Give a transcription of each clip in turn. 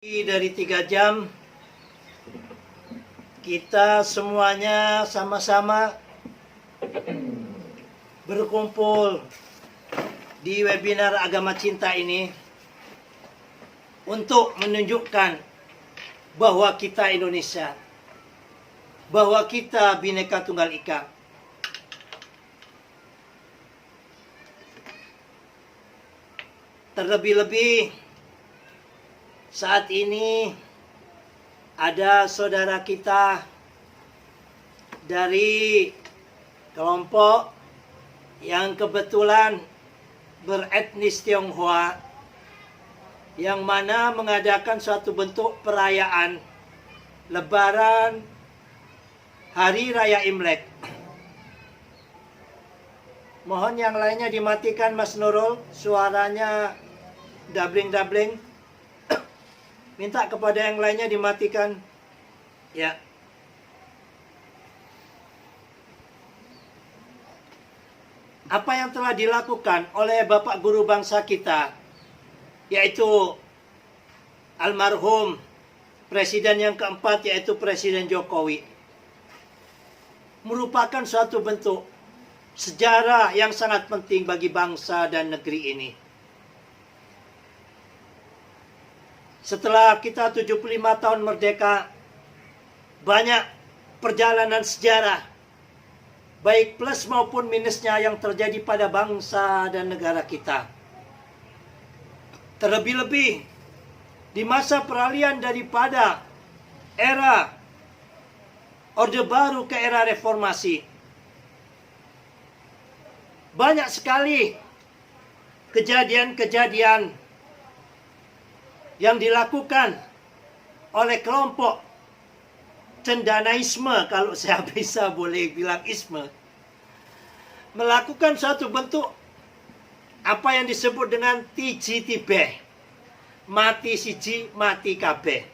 Dari 3 jam kita semuanya sama-sama berkumpul di webinar Agama Cinta ini untuk menunjukkan bahwa kita Indonesia, bahwa kita Bhinneka Tunggal Ika. Terlebih-lebih saat ini ada saudara kita dari kelompok yang kebetulan beretnis Tionghoa, yang mana mengadakan suatu bentuk perayaan Lebaran Hari Raya Imlek. Mohon yang lainnya dimatikan, Mas Nurul, suaranya dabling-dabling. Minta kepada yang lainnya dimatikan. Ya. Apa yang telah dilakukan oleh Bapak Guru bangsa kita, yaitu almarhum Presiden yang keempat, yaitu Presiden Jokowi, merupakan suatu bentuk sejarah yang sangat penting bagi bangsa dan negeri ini. Setelah kita 75 tahun merdeka, banyak perjalanan sejarah, baik plus maupun minusnya yang terjadi pada bangsa dan negara kita. Terlebih-lebih di masa peralihan daripada era Orde Baru ke era Reformasi, banyak sekali kejadian-kejadian yang dilakukan oleh kelompok cendanaisme, kalau saya bisa boleh bilang isme, melakukan suatu bentuk apa yang disebut dengan tiji tibe, mati siji mati kabeh.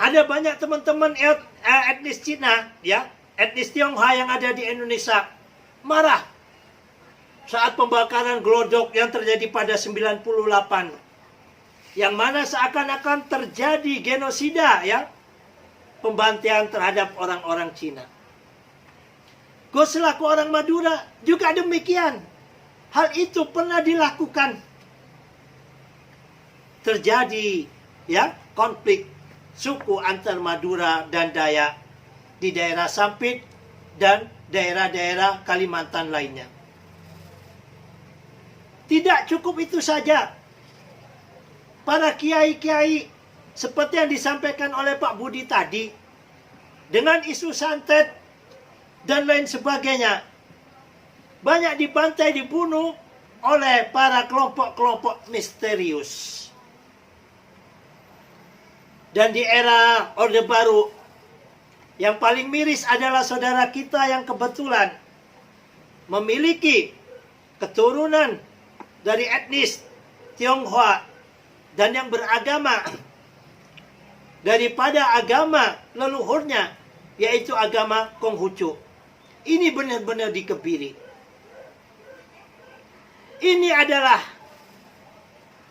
Ada banyak teman-teman etnis Cina, ya, etnis Tionghoa yang ada di Indonesia marah saat pembakaran Glodok yang terjadi pada 98, yang mana seakan-akan terjadi genosida, ya, pembantaian terhadap orang-orang Cina. Gue selaku orang Madura juga demikian. Hal itu pernah dilakukan. Terjadi, ya, konflik suku antar Madura dan Dayak di daerah Sampit dan daerah-daerah Kalimantan lainnya. Tidak cukup itu saja. Para kiai-kiai seperti yang disampaikan oleh Pak Budi tadi, dengan isu santet dan lain sebagainya, banyak dibantai, dibunuh oleh para kelompok-kelompok misterius. Dan di era Orde Baru, yang paling miris adalah saudara kita yang kebetulan memiliki keturunan dari etnis Tionghoa dan yang beragama daripada agama leluhurnya, yaitu agama Konghucu. Ini benar-benar dikebiri. Ini adalah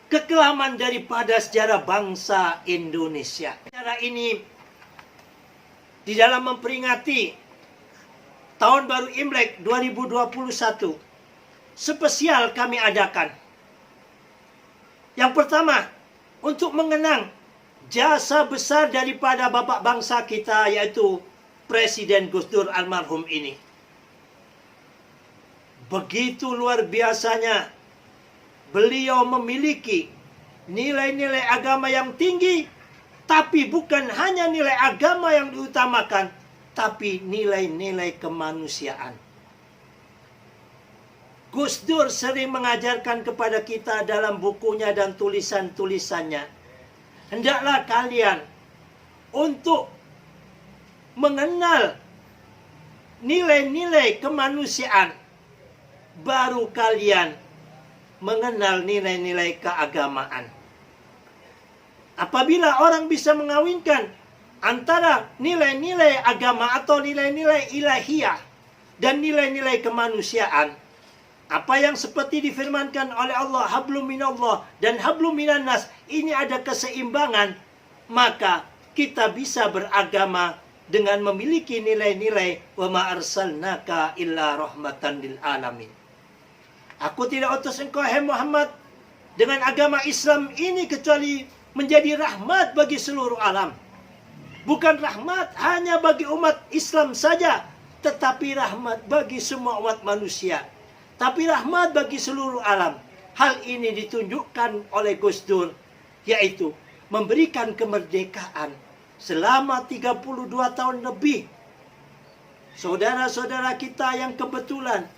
kekelaman daripada sejarah bangsa Indonesia. Sejarah ini di dalam memperingati Tahun Baru Imlek 2021 spesial kami adakan. Yang pertama, untuk mengenang jasa besar daripada bapak bangsa kita, yaitu Presiden Gus Dur almarhum ini. Begitu luar biasanya beliau memiliki nilai-nilai agama yang tinggi, tapi bukan hanya nilai agama yang diutamakan, tapi nilai-nilai kemanusiaan. Gus Dur sering mengajarkan kepada kita dalam bukunya dan tulisan-tulisannya, hendaklah kalian untuk mengenal nilai-nilai kemanusiaan, baru kalian mengenal nilai-nilai keagamaan. Apabila orang bisa mengawinkan antara nilai-nilai agama atau nilai-nilai ilahiyah dan nilai-nilai kemanusiaan, Apa yang seperti difirmankan oleh Allah, hablum minallah dan hablum minannas, ini ada keseimbangan, maka kita bisa beragama dengan memiliki nilai-nilai wa ma arsalnaka illa rahmatan lil alamin. Aku tidak utus engkau, hai Muhammad, dengan agama Islam ini kecuali menjadi rahmat bagi seluruh alam. Bukan rahmat hanya bagi umat Islam saja, tetapi rahmat bagi semua umat manusia. Tapi rahmat bagi seluruh alam. Hal ini ditunjukkan oleh Gus Dur, yaitu memberikan kemerdekaan selama 32 tahun lebih. Saudara-saudara kita yang kebetulan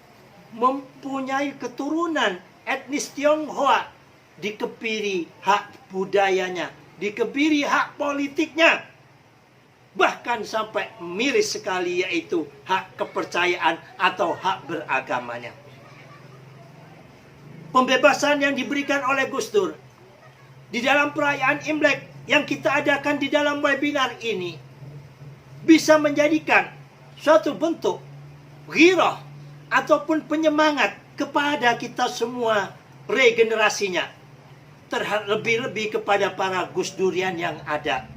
mempunyai keturunan etnis Tionghoa dikebiri hak budayanya, dikebiri hak politiknya, bahkan sampai miris sekali, yaitu hak kepercayaan atau hak beragamanya. Pembebasan yang diberikan oleh Gus Dur di dalam perayaan Imlek yang kita adakan di dalam webinar ini bisa menjadikan suatu bentuk ghirah ataupun penyemangat kepada kita semua regenerasinya, terlebih-lebih kepada para Gus Durian yang ada.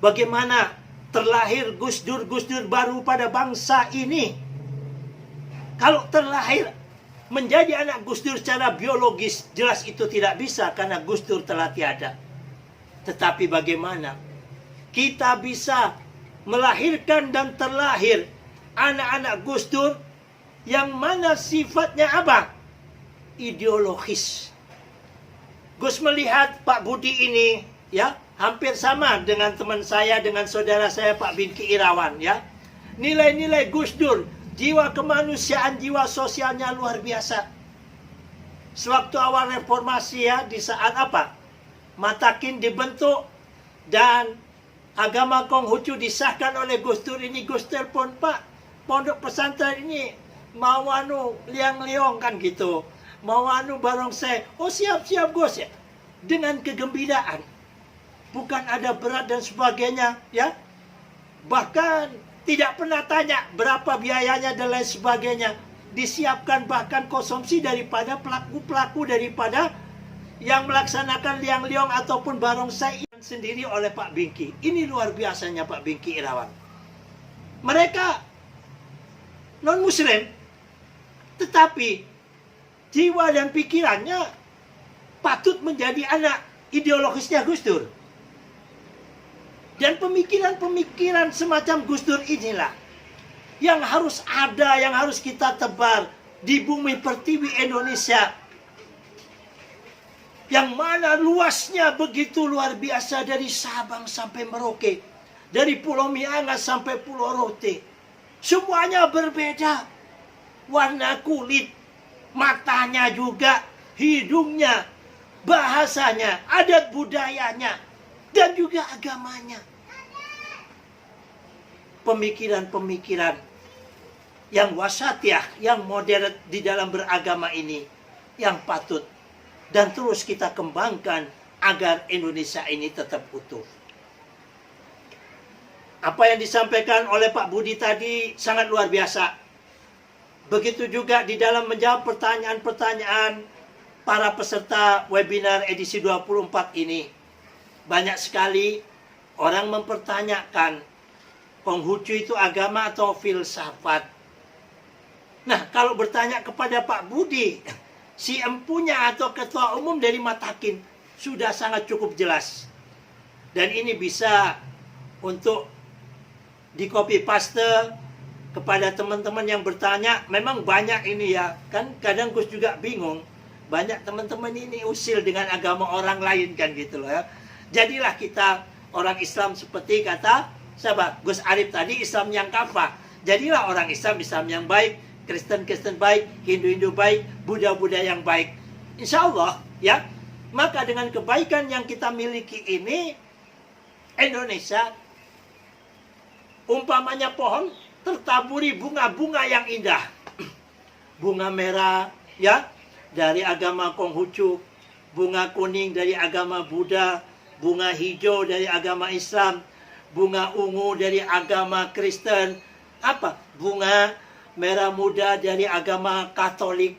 Bagaimana terlahir Gus Dur baru pada bangsa ini? Kalau terlahir menjadi anak Gus Dur secara biologis, jelas itu tidak bisa karena Gus Dur telah tiada. Tetapi bagaimana kita bisa melahirkan dan terlahir anak-anak Gus Dur yang mana sifatnya apa? Ideologis. Gus melihat Pak Budi ini, ya, hampir sama dengan teman saya, dengan saudara saya Pak Binki Irawan, ya. Nilai-nilai Gus Dur, jiwa kemanusiaan, jiwa sosialnya luar biasa. Sewaktu awal reformasi, ya, di saat apa? Matakin dibentuk dan agama Konghucu disahkan oleh Gus Dur ini, Gus telepon, Pak, pondok pesantren ini mau liang-liong kan gitu. Mau barongsai. Oh siap-siap Gus, ya. Dengan kegembiraan. Bukan ada berat dan sebagainya, ya. Bahkan tidak pernah tanya berapa biayanya dan lain sebagainya. Disiapkan bahkan konsumsi daripada pelaku-pelaku daripada yang melaksanakan liang-liong ataupun barongsai sendiri oleh Pak Binki. Ini luar biasanya Pak Binki Irawan. Mereka non-muslim, tetapi jiwa dan pikirannya patut menjadi anak ideologisnya Gus Dur. Dan pemikiran-pemikiran semacam Gus Dur inilah yang harus ada, yang harus kita tebar di bumi pertiwi Indonesia. Yang mana luasnya begitu luar biasa, dari Sabang sampai Merauke, dari Pulau Miangas sampai Pulau Rote. Semuanya berbeda. Warna kulit, matanya juga, hidungnya, bahasanya, adat budayanya, dan juga agamanya. Pemikiran-pemikiran yang wasatiyah, yang modern di dalam beragama ini, yang patut dan terus kita kembangkan agar Indonesia ini tetap utuh. Apa yang disampaikan oleh Pak Budi tadi sangat luar biasa. Begitu juga di dalam menjawab pertanyaan-pertanyaan para peserta webinar edisi 24 ini. Banyak sekali orang mempertanyakan, Konghucu itu agama atau filsafat? Nah, kalau bertanya kepada Pak Budi, si empunya atau ketua umum dari Matakin, sudah sangat cukup jelas. Dan ini bisa untuk di copy paste kepada teman-teman yang bertanya. Memang banyak ini, ya, kan kadang Gus juga bingung. Banyak teman-teman ini usil dengan agama orang lain kan gitu loh, ya. Jadilah kita orang Islam seperti kata siapa? Gus Arif tadi, Islam yang kafah. Jadilah orang Islam yang baik, Kristen baik, Hindu baik, Buddha yang baik. Insya Allah, ya. Maka dengan kebaikan yang kita miliki ini, Indonesia umpamanya pohon tertaburi bunga-bunga yang indah. Bunga merah, ya, dari agama Konghucu, bunga kuning dari agama Buddha, bunga hijau dari agama Islam, bunga ungu dari agama Kristen, apa? Bunga Merah Muda dari agama Katolik.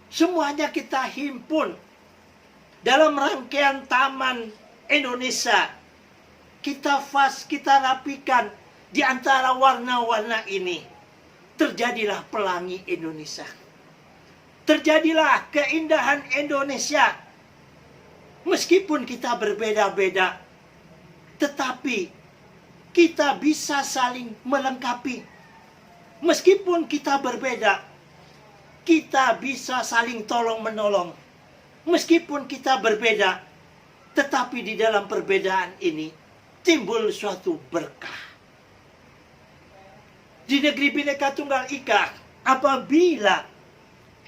Semuanya kita himpun dalam rangkaian Taman Indonesia. Kita rapikan di antara warna-warna ini. Terjadilah pelangi Indonesia. Terjadilah keindahan Indonesia. Meskipun kita berbeda-beda, tetapi kita bisa saling melengkapi. Meskipun kita berbeda, kita bisa saling tolong-menolong. Meskipun kita berbeda, tetapi di dalam perbedaan ini timbul suatu berkah. Di negeri Bhinneka Tunggal Ika, apabila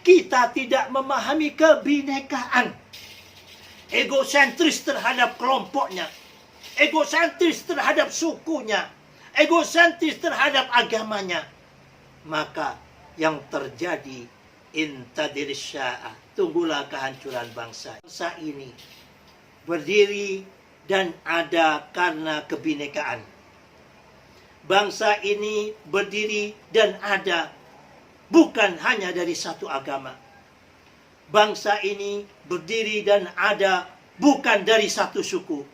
kita tidak memahami kebinekaan, egosentris terhadap kelompoknya, egosentris terhadap sukunya, egosentris terhadap agamanya, maka yang terjadi intadir sya'a, tunggulah kehancuran bangsa. Bangsa ini berdiri dan ada karena kebinekaan. Bangsa ini berdiri dan ada bukan hanya dari satu agama. Bangsa ini berdiri dan ada bukan dari satu suku.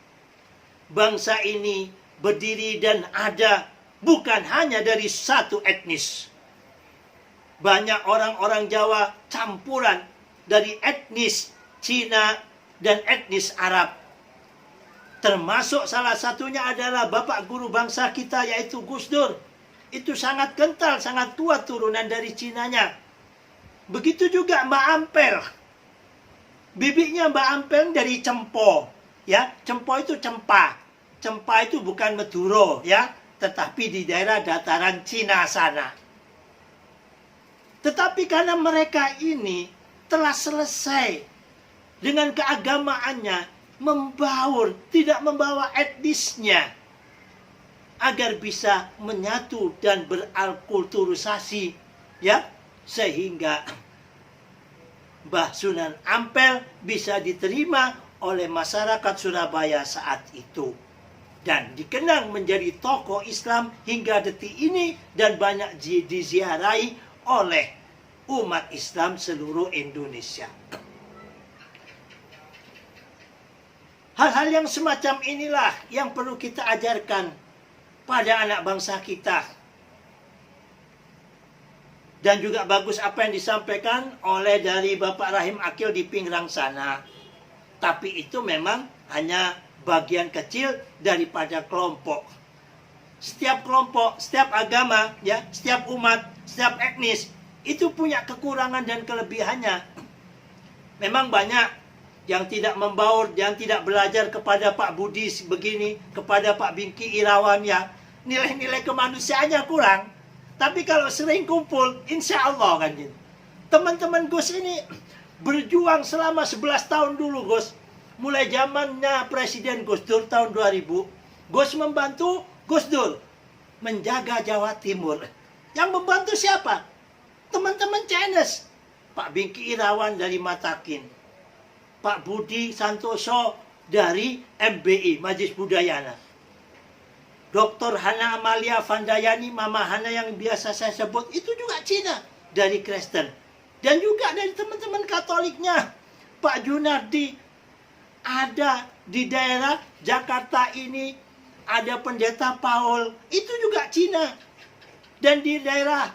Bangsa ini berdiri dan ada bukan hanya dari satu etnis. Banyak orang-orang Jawa campuran dari etnis Cina dan etnis Arab. Termasuk salah satunya adalah bapak guru bangsa kita yaitu Gus Dur. Itu sangat kental, sangat tua turunan dari Cinanya. Begitu juga Mbak Ampel. Bibiknya Mbak Ampel dari Cempo. Ya, Cempo itu Cempa. Cempa itu bukan Maduro, ya, tetapi di daerah dataran Cina sana. Tetapi karena mereka ini telah selesai dengan keagamaannya, membaur, tidak membawa etnisnya, agar bisa menyatu dan beralkulturisasi, ya, sehingga Mbah Sunan Ampel bisa diterima oleh masyarakat Surabaya saat itu dan dikenang menjadi tokoh Islam hingga detik ini dan banyak diziarahi oleh umat Islam seluruh Indonesia. Hal-hal yang semacam inilah yang perlu kita ajarkan pada anak bangsa kita. Dan juga bagus apa yang disampaikan oleh dari Bapak Rahim Akil di Pingrang sana. Tapi itu memang hanya bagian kecil daripada kelompok. Setiap kelompok, setiap agama, ya, setiap umat, setiap etnis itu punya kekurangan dan kelebihannya. Memang banyak yang tidak membaur, yang tidak belajar kepada Pak Budi begini, kepada Pak Bingki Irawan, ya, nilai-nilai kemanusiaannya kurang. Tapi kalau sering kumpul, insya Allah kan gitu. Teman-teman Gus ini berjuang selama 11 tahun dulu, Gus. Mulai zamannya Presiden Gus Dur tahun 2000, Gus membantu Gus Dur menjaga Jawa Timur. Yang membantu siapa? Teman-teman CNS. Pak Bingki Irawan dari Matakin. Pak Budi Santoso dari MBI, Majelis Budayana. Dr. Hana Amalia Vandayani, Mama Hana yang biasa saya sebut, itu juga Cina dari Kristen. Dan juga dari teman-teman Katoliknya. Pak Junardi ada di daerah Jakarta ini, ada pendeta Paul, itu juga Cina. Dan di daerah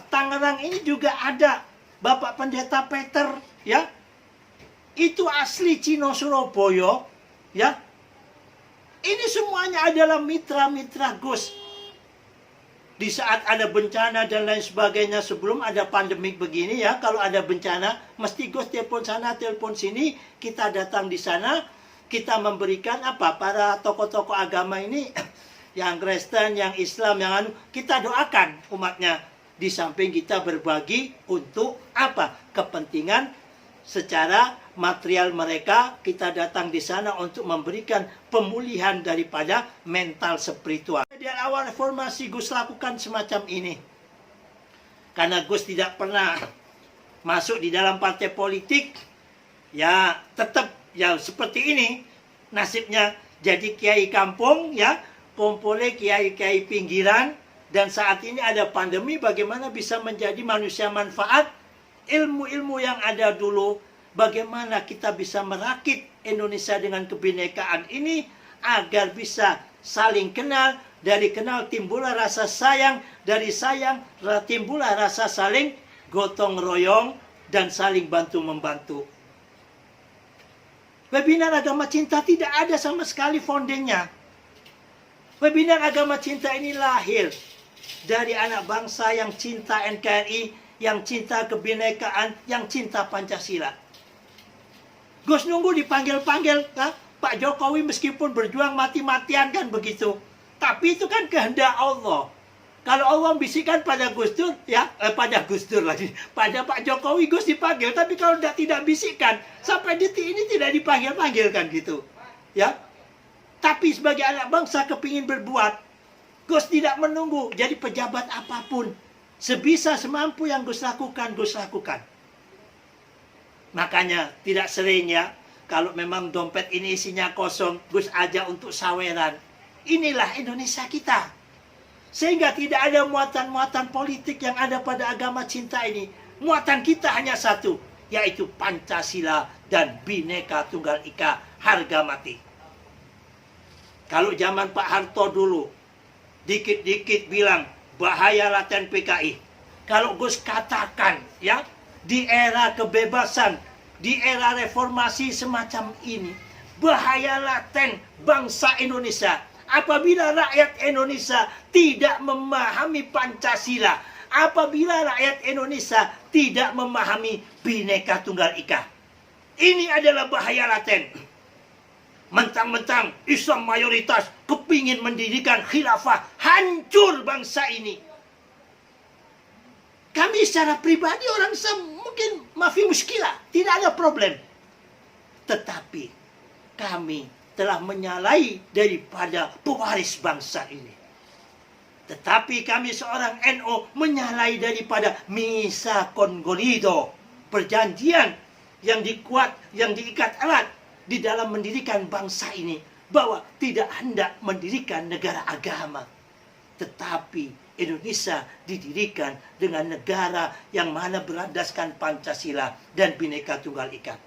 Tangerang ini juga ada Bapak Pendeta Peter, ya. Itu asli Cino Surabaya, ya. Ini semuanya adalah mitra-mitra Gus. Di saat ada bencana dan lain sebagainya, sebelum ada pandemik begini, ya, kalau ada bencana, mesti Gus telepon sana, telepon sini, kita datang di sana, kita memberikan para tokoh-tokoh agama ini, yang Kristen, yang Islam, yang kita doakan umatnya. Di samping kita berbagi untuk kepentingan secara material mereka, kita datang di sana untuk memberikan pemulihan daripada mental spiritual. Di awal reformasi Gus lakukan semacam ini. Karena Gus tidak pernah masuk di dalam partai politik, ya tetap ya seperti ini nasibnya, jadi kiai kampung, ya, kumpulnya kiai-kiai pinggiran, Dan saat ini ada pandemi, bagaimana bisa menjadi manusia manfaat? Ilmu-ilmu yang ada dulu, bagaimana kita bisa merakit Indonesia dengan kebinekaan ini agar bisa saling kenal, dari kenal timbullah rasa sayang, dari sayang timbullah rasa saling gotong royong dan saling bantu-membantu. Webinar Agama Cinta tidak ada sama sekali foundingnya. Webinar Agama Cinta ini lahir dari anak bangsa yang cinta NKRI, yang cinta kebinekaan, yang cinta Pancasila. Gus nunggu dipanggil-panggil, Pak Jokowi meskipun berjuang mati-matian kan begitu. Tapi itu kan kehendak Allah. Kalau Allah bisikan pada Gus Dur, pada Gus Dur lagi, pada Pak Jokowi, Gus dipanggil. Tapi kalau tidak bisikan, sampai detik ini tidak dipanggil-panggil kan gitu. Ya. Tapi sebagai anak bangsa kepingin berbuat, Gus tidak menunggu jadi pejabat apapun. Sebisa semampu yang Gus lakukan, Gus lakukan. Makanya tidak sering ya, kalau memang dompet ini isinya kosong, Gus ajak untuk saweran. Inilah Indonesia kita. Sehingga tidak ada muatan-muatan politik yang ada pada agama cinta ini. Muatan kita hanya satu, yaitu Pancasila dan Bhinneka Tunggal Ika, harga mati. Kalau zaman Pak Harto dulu, dikit-dikit bilang bahaya laten PKI. Kalau Gus katakan ya, di era kebebasan, di era reformasi semacam ini, bahaya laten bangsa Indonesia. Apabila rakyat Indonesia tidak memahami Pancasila, apabila rakyat Indonesia tidak memahami Bhinneka Tunggal Ika. Ini adalah bahaya laten. Mentang-mentang Islam mayoritas kepingin mendirikan khilafah, hancur bangsa ini. Kami secara pribadi orang mungkin mafi muskilah, tidak ada problem. Tetapi kami telah menyalahi daripada pewaris bangsa ini. Tetapi kami seorang NU menyalahi daripada Misa Kongolido, perjanjian yang diikat erat di dalam mendirikan bangsa ini, bahwa tidak hendak mendirikan negara agama, tetapi Indonesia didirikan dengan negara yang mana berlandaskan Pancasila dan Bhinneka Tunggal Ika.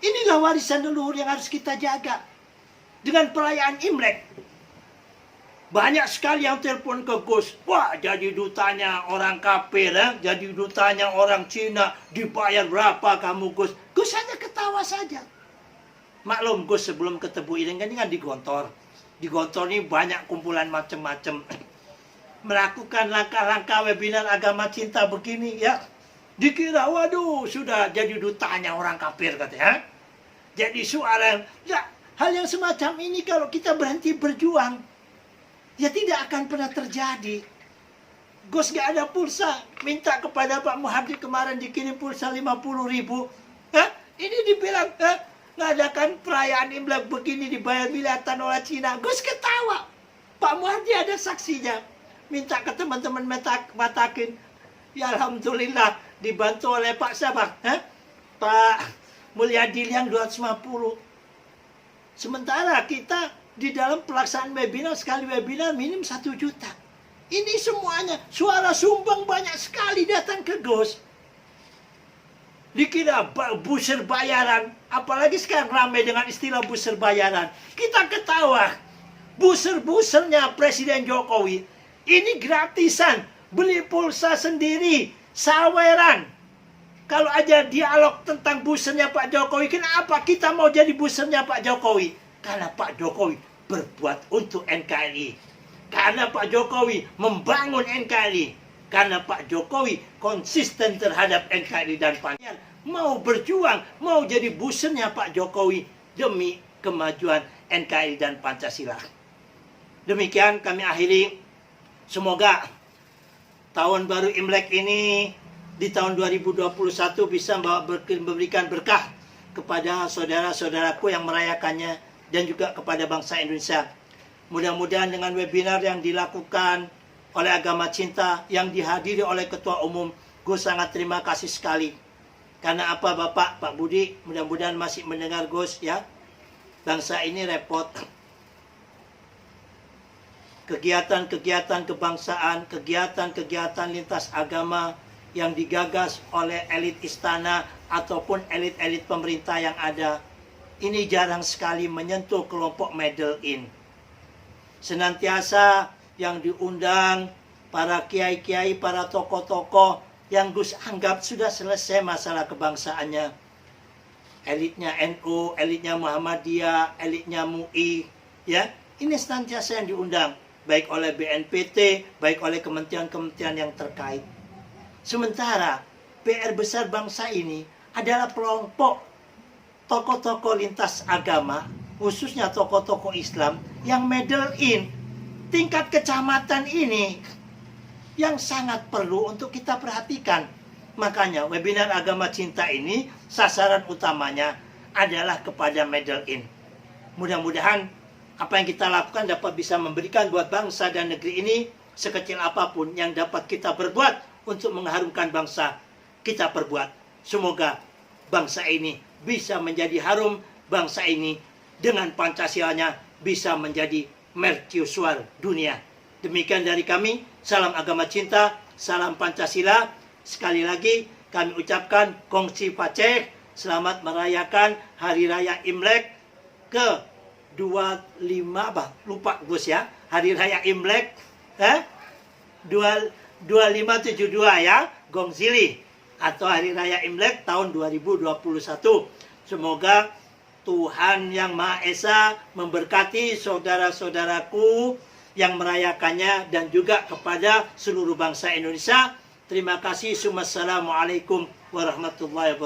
Inilah warisan leluhur yang harus kita jaga. Dengan perayaan Imlek, banyak sekali yang telepon ke Gus. Wah, jadi dutanya orang kafir, jadi dutanya orang Cina, dibayar berapa kamu Gus? Gus hanya ketawa saja. Maklum Gus sebelum ketemu ini kan di Gontor. Di Gontor ini banyak kumpulan macam-macam. Melakukan langkah-langkah webinar agama cinta begini ya. Dikira waduh sudah jadi dutanya orang kafir katanya. Jadi suara ya, hal yang semacam ini kalau kita berhenti berjuang, ya tidak akan pernah terjadi. Gus gak ada pulsa, minta kepada Pak Muhadi kemarin dikirim pulsa 50.000. Ini dibilang, ngadakan perayaan Imlek begini dibayar miliaran oleh Cina. Gus ketawa. Pak Muhadi ada saksinya. Minta ke teman-teman matakin. Ya Alhamdulillah dibantu oleh Pak Sabah. Pak Mulyadi yang 250. Sementara kita di dalam pelaksanaan webinar, sekali webinar minim 1 juta. Ini semuanya, suara sumbang banyak sekali datang ke Gus. Dikira busur bayaran, apalagi sekarang ramai dengan istilah busur bayaran. Kita ketawa, busur-busurnya Presiden Jokowi, ini gratisan, beli pulsa sendiri, saweran. Kalau aja dialog tentang busernya Pak Jokowi, kenapa kita mau jadi busernya Pak Jokowi? Karena Pak Jokowi berbuat untuk NKRI. Karena Pak Jokowi membangun NKRI. Karena Pak Jokowi konsisten terhadap NKRI dan Pancasila. Mau berjuang, mau jadi busernya Pak Jokowi demi kemajuan NKRI dan Pancasila. Demikian kami akhiri. Semoga tahun baru Imlek ini di tahun 2021 bisa memberikan berkah kepada saudara-saudaraku yang merayakannya dan juga kepada bangsa Indonesia. Mudah-mudahan dengan webinar yang dilakukan oleh Agama Cinta yang dihadiri oleh Ketua Umum, Gus sangat terima kasih sekali. Karena apa Bapak, Pak Budi, mudah-mudahan masih mendengar Gus ya. Bangsa ini repot. kegiatan-kegiatan kebangsaan, kegiatan-kegiatan lintas agama yang digagas oleh elit istana ataupun elit-elit pemerintah yang ada, ini jarang sekali menyentuh kelompok middle in. Senantiasa yang diundang para kiai-kiai, para tokoh-tokoh yang Gus anggap sudah selesai masalah kebangsaannya. Elitnya NU, elitnya Muhammadiyah, elitnya MUI, ya. Ini senantiasa yang diundang, baik oleh BNPT, baik oleh kementerian-kementerian yang terkait. Sementara PR besar bangsa ini adalah kelompok tokoh-tokoh lintas agama, khususnya tokoh-tokoh Islam yang middle in, tingkat kecamatan ini yang sangat perlu untuk kita perhatikan. Makanya webinar Agama Cinta ini sasaran utamanya adalah kepada middle in. Mudah-mudahan apa yang kita lakukan dapat bisa memberikan buat bangsa dan negeri ini sekecil apapun yang dapat kita berbuat untuk mengharumkan bangsa, kita perbuat. Semoga bangsa ini bisa menjadi harum, bangsa ini dengan Pancasilanya bisa menjadi mercusuar dunia. Demikian dari kami, salam agama cinta, salam Pancasila. Sekali lagi kami ucapkan kongsi paceh, selamat merayakan Hari Raya Imlek ke 25 apa? Lupa Gus ya. Hari Raya Imlek 2572 ya, Gong Sili, atau Hari Raya Imlek tahun 2021. Semoga Tuhan Yang Maha Esa memberkati saudara-saudaraku yang merayakannya dan juga kepada seluruh bangsa Indonesia. Terima kasih. Assalamualaikum warahmatullahi wabarakatuh.